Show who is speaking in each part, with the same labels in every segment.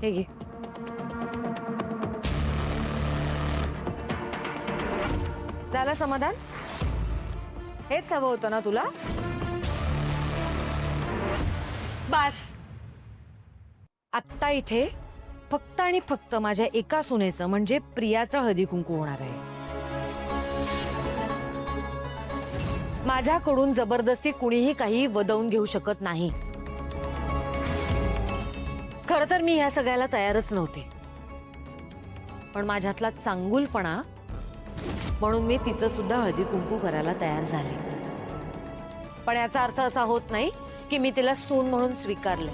Speaker 1: हे घे. झालं समाधान? हेच हवं होतं ना तुला? बस. आत्ता इथे फक्त आणि फक्त माझ्या एका सुनेचं म्हणजे प्रियाचं हळदी कुंकू होणार आहे. माझ्याकडून जबरदस्ती कुणीही काही वदवून घेऊ शकत नाही. खरं तर मी ह्या सगळ्याला तयारच नव्हते, पण माझ्यातला चांगुलपणा म्हणून मी तिचं सुद्धा हळदी कुंकू करायला तयार झाले. पण याचा अर्थ असा होत नाही की मी तिला सून म्हणून स्वीकारले.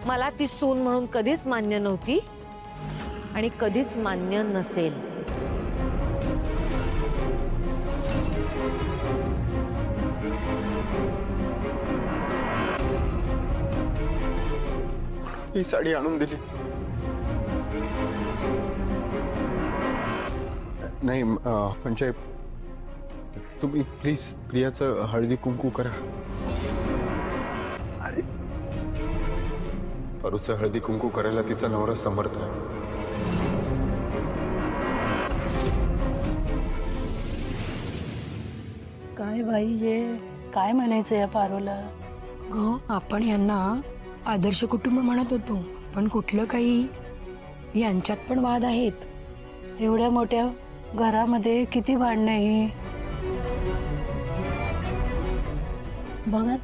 Speaker 1: मला ती सून म्हणून कधीच मान्य नव्हती आणि कधीच मान्य नसेल.
Speaker 2: ही साडी आणून दिली. नाही म्हणजे तुम्ही प्लीज प्रियाचं हळदी कुंकू करा. अरे परूचं हळदी कुंकू करायला तिचा नवरा समर्थ आहे.
Speaker 3: काय बाई हे काय म्हणायचं या पारोला?
Speaker 4: ग आपण यांना आदर्श कुटुंब म्हणत होतो, पण कुठलं काही यांच्यात पण वाद आहेत.
Speaker 3: एवढ्या मोठ्या घरामध्ये किती भांडणं ही. बघा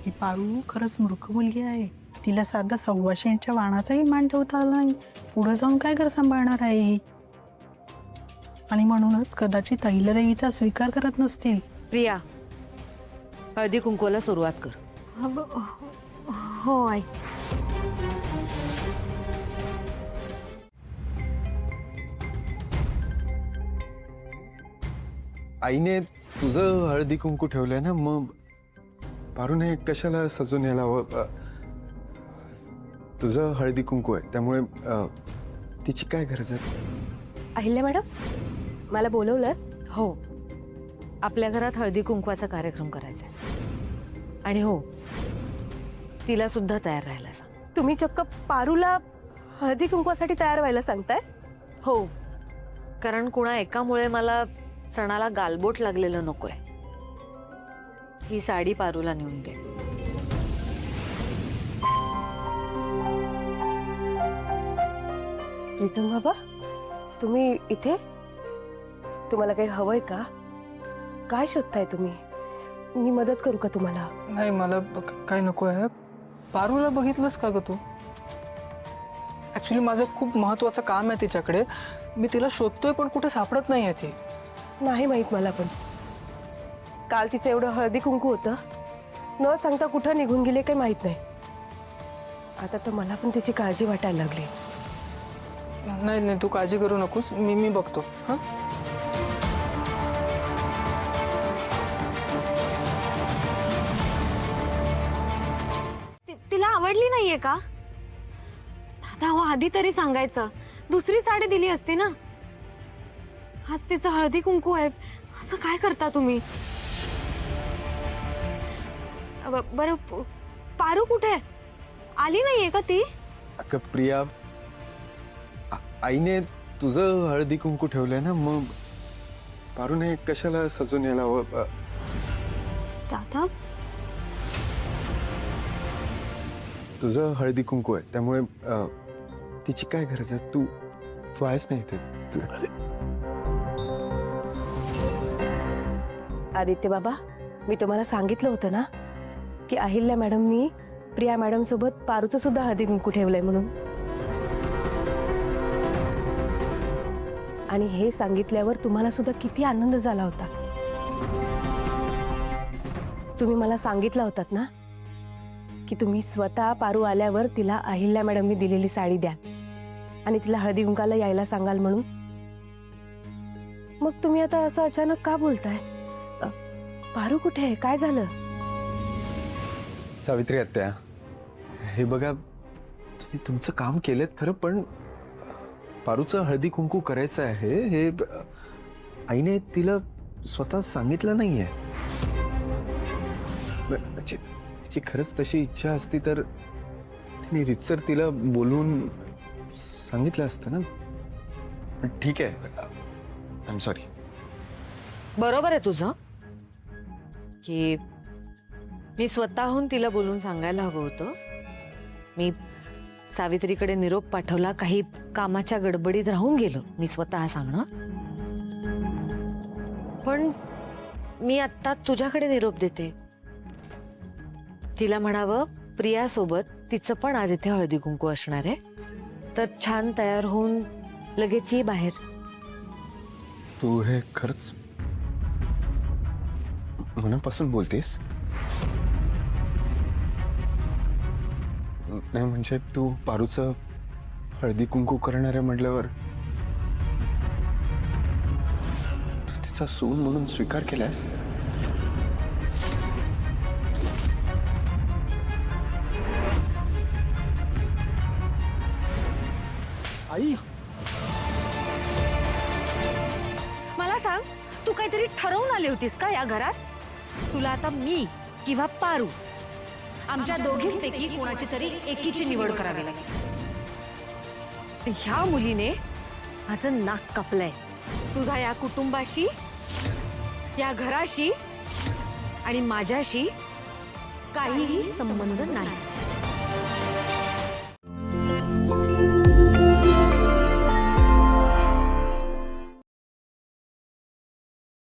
Speaker 5: ही पारू खरंच मूर्ख मुलगी आहे. तिला साधा सव्वाशेंच्या वाणाचाही मान ठेवता आला नाही. पुढे जाऊन काय घर सांभाळणार आहे ही? आणि म्हणूनच कदाचित अहिल्यादेवीचा स्वीकार करत नसतील.
Speaker 1: प्रिया, हळदी कुंकूला सुरुवात कर.
Speaker 4: हो आई.
Speaker 2: आईने तुझं हळदी कुंकू ठेवलंय ना, मग पारूने कशाला सजून यायला हवं? तुझं हळदी कुंकू आहे त्यामुळे तिची काय गरज आहे?
Speaker 6: अहिल्या मॅडम, मला बोलवलं?
Speaker 1: हो, आपल्या घरात हळदी कुंकवाचा कार्यक्रम करायचा आहे. आणि हो, तिला सुद्धा तयार राहायला सांग.
Speaker 6: तुम्ही चक्क पारूला हळदी कुंकवासाठी तयार व्हायला सांगताय?
Speaker 1: हो, कारण कुणा एकामुळे मला सणाला गालबोट लागलेलं नकोय. ही साडी पारूला नेऊन दे.
Speaker 6: प्रीतम बाबा, तुम्ही इथे? तुम्हाला काही हवंय का? काय शोधताय तुम्ही? मी मदत करू का तुम्हाला?
Speaker 7: नाही, मला काय नको आहे. पारूला बघितलंस का ग तू? ऍक्च्युली माझं खूप महत्वाचं काम आहे तिच्याकडे. मी तिला शोधतोय पण कुठे सापडत नाही आहे ती.
Speaker 6: नाही माहित मला, पण काल तिचं एवढं हळदी कुंकू होतं, न सांगता कुठं निघून गेले काही माहित नाही. आता तर मला पण तिची काळजी वाटायला लागली.
Speaker 7: नाही नाही, तू काळजी करू नकोस. मी बघतो. हां,
Speaker 8: तिला आवडली नाहीये का? दादा हो, आधी तरी सांगायचं. दुसरी साडी दिली असती ना. आज तिचं हळदी कुंकू आहे, असं काय करता तुम्ही? बरं, पारू कुठे? आली नाहीये का ती?
Speaker 2: अगं प्रिया, आईने तुझं हळदी कुंकू ठेवलंय ना, मग पारूने कशाला सजून यायला हवं?
Speaker 8: दादा,
Speaker 2: तुझं हळदी कुंकू आहे त्यामुळे तिची काय गरज आहे? तू आहेस नाही ते.
Speaker 6: आदित्य बाबा, मी तुम्हाला सांगितलं होतं ना की अहिल्या मॅडमनी प्रिया मॅडम सोबत पारूचं सुद्धा हळदी कुंकू ठेवलंय म्हणून. आणि हे सांगितल्यावर तुम्हाला सुद्धा किती आनंद झाला होता. तुम्ही मला सांगितलं होतात ना की तुम्ही स्वतः पारू आल्यावर तिला अहिल्या मॅडमनी दिलेली साडी द्या आणि तिला हळदी कुंकाला यायला सांगाल म्हणून. मग तुम्ही आता असं अचानक का बोलताय? पारू कुठे आहे? काय झालं?
Speaker 2: सावित्री आत्या, हे बघा, तुम्ही तुमचं काम केलेत खरं, पण पारूचं हळदी कुंकू करायचं आहे हे आईने तिला स्वतः सांगितलं नाहीये. म्हणजे तिची खरंच तशी इच्छा असती तर तिने रितसर तिला बोलून सांगितलं असतं ना. पण ठीक आहे, आय एम सॉरी.
Speaker 1: बरोबर आहे तुझं की मी स्वतःहून तिला बोलून सांगायला हवं होतं. मी सावित्रीकडे निरोप पाठवला, काही कामाच्या गडबडीत राहून गेलो मी स्वतः सांगणं. पण मी आत्ता तुझ्याकडे निरोप देते. तिला म्हणावं प्रियासोबत तिचं पण आज इथे हळदी कुंकू असणार आहे, तर छान तयार होऊन लगेच ये बाहेर.
Speaker 2: तू हे खरंच मनापासून बोलतेस? नाही म्हणजे तू पारूचं हळदी कुंकू करणार आहे म्हटल्यावर तू तिचा सून म्हणून स्वीकार केलास?
Speaker 7: आई,
Speaker 1: मला सांग, तू काहीतरी ठरवून आली होतीस का या घरात? तुला आता मी किंवा पारू आमच्या दोघींपैकी कोणाची तरी एकीची निवड करावी लागेल. ह्या मुलीने माझं नाक कापलंय. तुझा या कुटुंबाशी, या घराशी आणि माझ्याशी काहीही संबंध नाही.